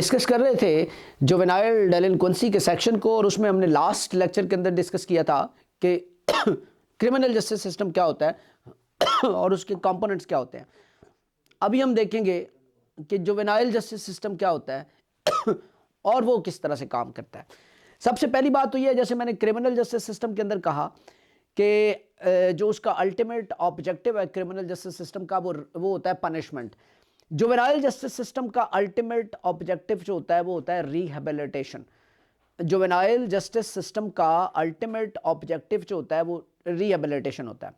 Discuss कर रहे थे जुवेनाइल डेलिंक्वेंसी के सेक्शन को, और उसमें हमने लास्ट लेक्चर के अंदर डिस्कस किया था कि क्रिमिनल जस्टिस सिस्टम क्या होता है और उसके कंपोनेंट्स क्या होते हैं। अभी हम देखेंगे कि जुवेनाइल जस्टिस सिस्टम क्या होता है और वो किस तरह से काम करता है। सबसे पहली बात तो ये है, जैसे मैंने क्रिमिनल जस्टिस सिस्टम के अंदर कहा कि जो उसका अल्टीमेट ऑब्जेक्टिव है क्रिमिनल जस्टिस सिस्टम का, वो होता है पनिशमेंट। जुवेनाइल जस्टिस सिस्टम का अल्टीमेट ऑब्जेक्टिव जो होता है वो होता है रिहेबिलिटेशन। जुवेनाइल जस्टिस सिस्टम का अल्टीमेट ऑब्जेक्टिव जो होता है वो रिहेबिलिटेशन होता है।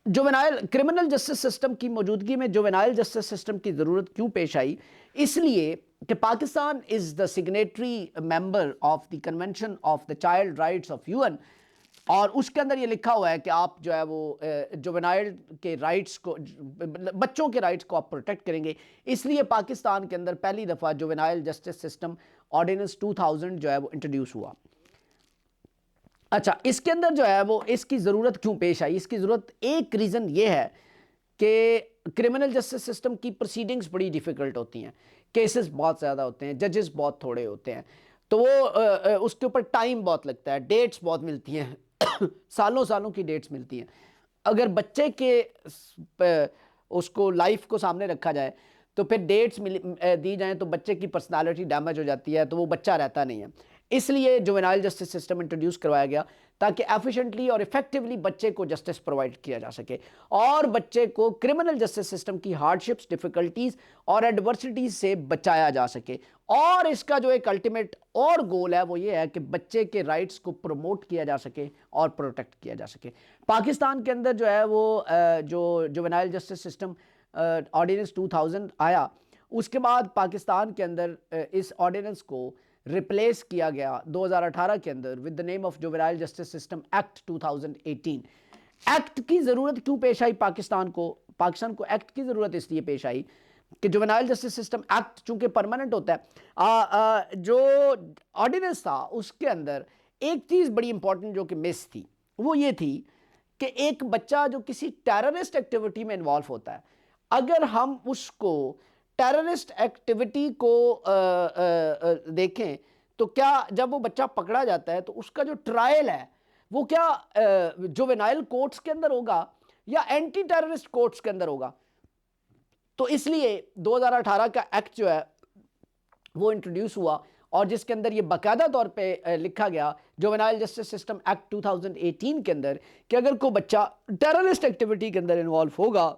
जुवेनाइल क्रिमिनल जस्टिस सिस्टम की मौजूदगी में जुवेनाइल जस्टिस सिस्टम की ज़रूरत क्यों पेश आई? इसलिए कि Pakistan is the signatory member of the convention of the child rights of UN, और उसके अंदर ये लिखा हुआ है कि आप जो है वो जुवेनाइल के राइट्स को, बच्चों के राइट्स को आप प्रोटेक्ट करेंगे। इसलिए पाकिस्तान के अंदर पहली दफ़ा जुवेनाइल जस्टिस सिस्टम ऑर्डिनेंस 2000 जो है वो इंट्रोड्यूस हुआ। अच्छा, इसके अंदर जो है वो इसकी ज़रूरत क्यों पेश आई? इसकी ज़रूरत एक रीज़न ये है कि क्रिमिनल जस्टिस सिस्टम की प्रोसीडिंग्स बड़ी डिफ़िकल्ट होती हैं, केसेस बहुत ज़्यादा होते हैं, जजेस बहुत थोड़े होते हैं, तो वो उसके ऊपर टाइम बहुत लगता है, डेट्स बहुत मिलती हैं सालों सालों की डेट्स मिलती हैं। अगर बच्चे के उसको लाइफ को सामने रखा जाए तो फिर डेट्स दी जाएं तो बच्चे की पर्सनालिटी डैमेज हो जाती है, तो वो बच्चा रहता नहीं है। इसलिए जुवेनाइल जस्टिस सिस्टम इंट्रोड्यूस करवाया गया ताकि एफिशिएंटली और इफेक्टिवली बच्चे को जस्टिस प्रोवाइड किया जा सके और बच्चे को क्रिमिनल जस्टिस सिस्टम की हार्डशिप्स, डिफिकल्टीज और एडवर्सिटीज से बचाया जा सके। और इसका जो एक अल्टीमेट और गोल है वो ये है कि बच्चे के राइट्स को प्रमोट किया जा सके और प्रोटेक्ट किया जा सके। पाकिस्तान के अंदर जो है वो जो जुवेनाइल जस्टिस सिस्टम ऑर्डिनेंस 2000 आया, उसके बाद पाकिस्तान के अंदर इस ऑर्डिनेंस को रिप्लेस किया गया 2018 के अंदर with the name of juvenile justice system act 2018। Act की ज़रूरत क्यों पेश आई पाकिस्तान को? पाकिस्तान को एक्ट की ज़रूरत इसलिए पेश आई कि जुवेनाइल जस्टिस सिस्टम एक्ट चूंकि परमानेंट होता है, जो ऑर्डिनेंस था उसके अंदर एक चीज़ बड़ी इंपॉर्टेंट जो कि मिस थी, वो ये थी कि एक बच्चा जो किसी टेररिस्ट एक्टिविटी में इन्वॉल्व होता है, अगर हम उसको टेररिस्ट एक्टिविटी को देखें तो क्या जब वो बच्चा पकड़ा जाता है तो उसका जो ट्रायल है वो क्या जुवेनाइल कोर्ट्स के अंदर होगा या एंटी टेररिस्ट कोर्ट्स के अंदर होगा? तो इसलिए 2018 का एक्ट जो है वो इंट्रोड्यूस हुआ और जिसके अंदर ये बाकायदा तौर पे लिखा गया जुवेनाइल जस्टिस सिस्टम एक्ट 2018 के अंदर कि अगर कोई बच्चा टेररिस्ट एक्टिविटी के अंदर इन्वॉल्व होगा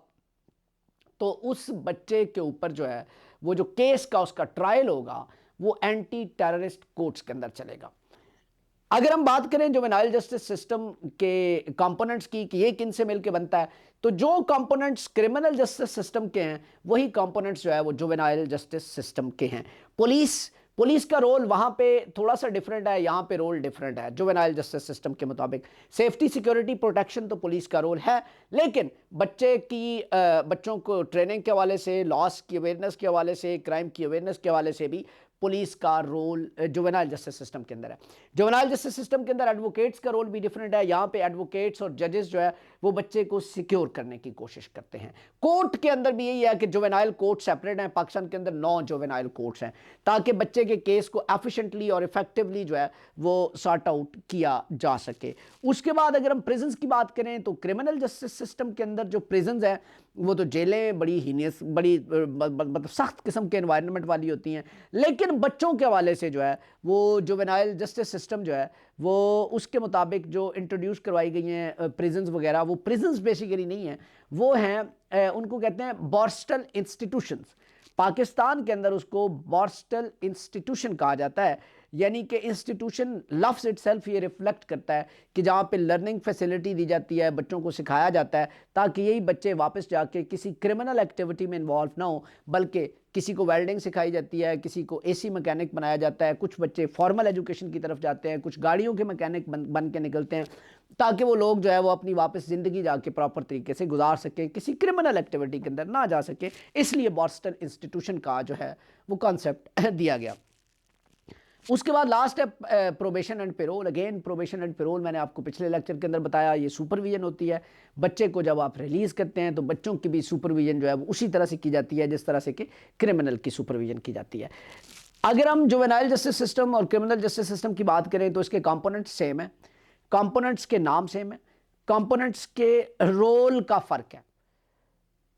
तो उस बच्चे के ऊपर जो है वो जो केस का उसका ट्रायल होगा वो एंटी टेररिस्ट कोर्ट्स के अंदर चलेगा। अगर हम बात करें जुवेनाइल जस्टिस सिस्टम के कंपोनेंट्स की कि ये किन से मिलकर बनता है, तो जो कंपोनेंट्स क्रिमिनल जस्टिस सिस्टम के हैं वही कंपोनेंट्स जो है वो जुवेनाइल जस्टिस सिस्टम के हैं। पुलिस का रोल वहां पे थोड़ा सा डिफरेंट है, यहाँ पे रोल डिफरेंट है जुवेनाइल जस्टिस सिस्टम के मुताबिक। सेफ्टी, सिक्योरिटी, प्रोटेक्शन तो पुलिस का रोल है, लेकिन बच्चों को ट्रेनिंग के हवाले से, लॉस की अवेयरनेस के हवाले से, क्राइम की अवेयरनेस के हवाले से भी पुलिस का रोल जुवेनाइल जस्टिस सिस्टम के अंदर है। जुवेनाइल जस्टिस सिस्टम के अंदर एडवोकेट्स का रोल भी डिफरेंट है। यहाँ पे एडवोकेट्स और जजेस जो है वो बच्चे को सिक्योर करने की कोशिश करते हैं। कोर्ट के अंदर भी यही है कि जुवेनाइल कोर्ट सेपरेट है। पाकिस्तान के अंदर 9 जुवेनाइल कोर्ट्स हैं ताकि बच्चे के केस को एफिशिएंटली और इफेक्टिवली जो है वो सॉर्ट आउट किया जा सके। उसके बाद अगर हम प्रिजन्स की बात करें तो क्रिमिनल जस्टिस सिस्टम के अंदर जो प्रिजन्स हैं वो तो जेलें बड़ी हीनियस, बड़ी मतलब सख्त किस्म के एनवायरनमेंट वाली होती हैं, लेकिन बच्चों के हवाले से जो है वो जुवेनाइल जस्टिस सिस्टम जो है वो उसके मुताबिक जो इंट्रोड्यूस करवाई गई हैं प्रिजन्स वगैरह, वो प्रिजन्स बेसिकली नहीं है, वो हैं उनको कहते हैं बॉर्स्टल इंस्टीट्यूशंस। पाकिस्तान के अंदर उसको बॉर्स्टल इंस्टीट्यूशन कहा जाता है, यानी कि इंस्टीट्यूशन लफ्ज़ इटसेल्फ ये रिफ्लेक्ट करता है कि जहाँ पे लर्निंग फैसिलिटी दी जाती है, बच्चों को सिखाया जाता है ताकि यही बच्चे वापस जाके किसी क्रिमिनल एक्टिविटी में इन्वॉल्व ना हो, बल्कि किसी को वेल्डिंग सिखाई जाती है, किसी को एसी मैकेनिक बनाया जाता है, कुछ बच्चे फॉर्मल एजुकेशन की तरफ जाते हैं, कुछ गाड़ियों के मैकेनिक बन के निकलते हैं ताकि वो लोग जो है वो अपनी वापस ज़िंदगी जाके प्रॉपर तरीके से गुजार सके, किसी क्रिमिनल एक्टिविटी के अंदर ना जा सके। इसलिए बॉस्टन इंस्टीट्यूशन का जो है वो कॉन्सेप्ट दिया गया। उसके बाद लास्ट है probation and payroll. Again probation and payroll मैंने आपको पिछले लेक्चर के अंदर बताया, ये सुपरविजन होती है। बच्चे को जब आप रिलीज़ करते हैं तो बच्चों की भी सुपरविजन जो है वो उसी तरह से की जाती है जिस तरह से कि क्रिमिनल की सुपरविजन की जाती है। अगर हम जुवेनाइल जस्टिस सिस्टम और क्रिमिनल जस्टिस सिस्टम की बात करें तो इसके कंपोनेंट्स सेम है, कंपोनेंट्स के नाम सेम है, कंपोनेंट्स के रोल का फ़र्क है।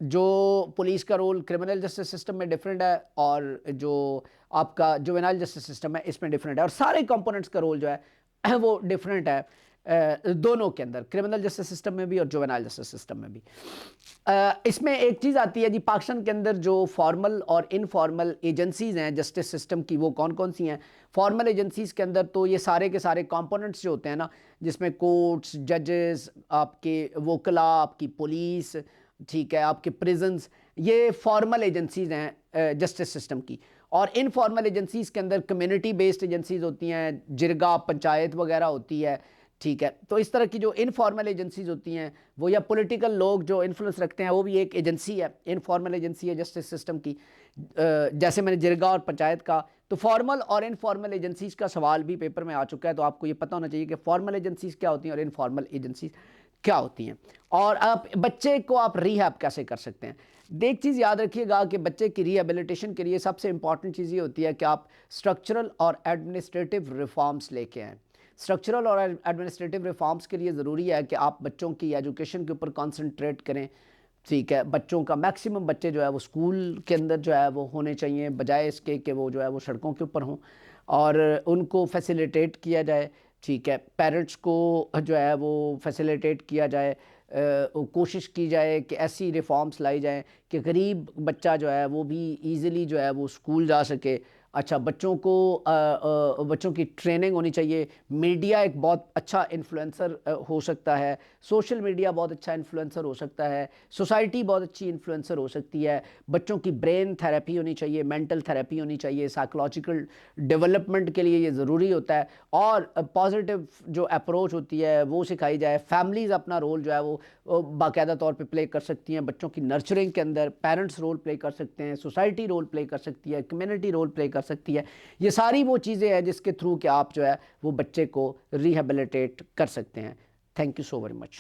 जो पुलिस का रोल क्रिमिनल जस्टिस सिस्टम में डिफरेंट है और जो आपका जुवेनाइल जस्टिस सिस्टम है इसमें डिफरेंट है, और सारे कंपोनेंट्स का रोल जो है वो डिफरेंट है दोनों के अंदर, क्रिमिनल जस्टिस सिस्टम में भी और जुवेनाइल जस्टिस सिस्टम में भी। इसमें एक चीज़ आती है जी, पाकिस्तान के अंदर जो फॉर्मल और इनफॉर्मल एजेंसीज़ हैं जस्टिस सिस्टम की, वो कौन कौन सी हैं? फॉर्मल एजेंसीज़ के अंदर तो ये सारे के सारे कंपोनेंट्स जो होते हैं ना, जिसमें कोर्ट्स, जजेस, आपके वकला, आपकी पुलिस, ठीक है, आपके प्रिजन्स, ये फॉर्मल एजेंसीज़ हैं जस्टिस सिस्टम की। और इनफॉर्मल एजेंसीज़ के अंदर कम्युनिटी बेस्ड एजेंसीज़ होती हैं, जिरगा, पंचायत वगैरह होती है, ठीक है। तो इस तरह की जो इनफॉर्मल एजेंसीज होती हैं वो, या पॉलिटिकल लोग जो इन्फ्लुएंस रखते हैं, वो भी एक एजेंसी है, इनफॉर्मल एजेंसी है जस्टिस सिस्टम की। जैसे मैंने जिरगा और पंचायत का, तो फॉर्मल और इनफॉर्मल एजेंसीज का सवाल भी पेपर में आ चुका है, तो आपको ये पता होना चाहिए कि फॉर्मल एजेंसीज क्या होती हैं और इनफॉर्मल एजेंसीज क्या होती हैं। और आप बच्चे को आप रिहैब कैसे कर सकते हैं? एक चीज़ याद रखिएगा कि बच्चे की रिहेबिलिटेशन के लिए सबसे इंपॉर्टेंट चीज़ ये होती है कि आप स्ट्रक्चरल और एडमिनिस्ट्रेटिव रिफॉर्म्स लेके आएँ। स्ट्रक्चरल और एडमिनिस्ट्रेटिव रिफॉर्म्स के लिए ज़रूरी है कि आप बच्चों की एजुकेशन के ऊपर कॉन्सेंट्रेट करें, ठीक है। बच्चों का मैक्सिमम बच्चे जो है वो स्कूल के अंदर जो है वो होने चाहिए, बजाय इसके कि वो जो है वो सड़कों के ऊपर हों, और उनको फैसिलिटेट किया जाए, ठीक है। पेरेंट्स को जो है वो फैसिलिटेट किया जाए, कोशिश की जाए कि ऐसी रिफॉर्म्स लाई जाएँ कि गरीब बच्चा जो है वो भी ईज़िली जो है वो स्कूल जा सके। अच्छा, बच्चों को बच्चों की ट्रेनिंग होनी चाहिए। मीडिया एक बहुत अच्छा इन्फ्लुएंसर हो सकता है, सोशल मीडिया बहुत अच्छा इन्फ्लुएंसर हो सकता है, सोसाइटी बहुत अच्छी इन्फ्लुएंसर हो सकती है। बच्चों की ब्रेन थेरेपी होनी चाहिए, मेंटल थेरेपी होनी चाहिए, साइकोलॉजिकल डेवलपमेंट के लिए ये ज़रूरी होता है। और पॉजिटिव जो अप्रोच होती है वो सिखाई जाए। फैमिलीज़ अपना रोल जो है वो बाकायदा तौर पे प्ले कर सकती हैं बच्चों की नर्चरिंग के अंदर, पेरेंट्स रोल प्ले कर सकते हैं, सोसाइटी रोल प्ले कर सकती है, कम्युनिटी रोल प्ले कर सकती है। ये सारी वो चीज़ें हैं जिसके थ्रू कि आप जो है वो बच्चे को रिहेबिलिटेट कर सकते हैं। Thank you so very much.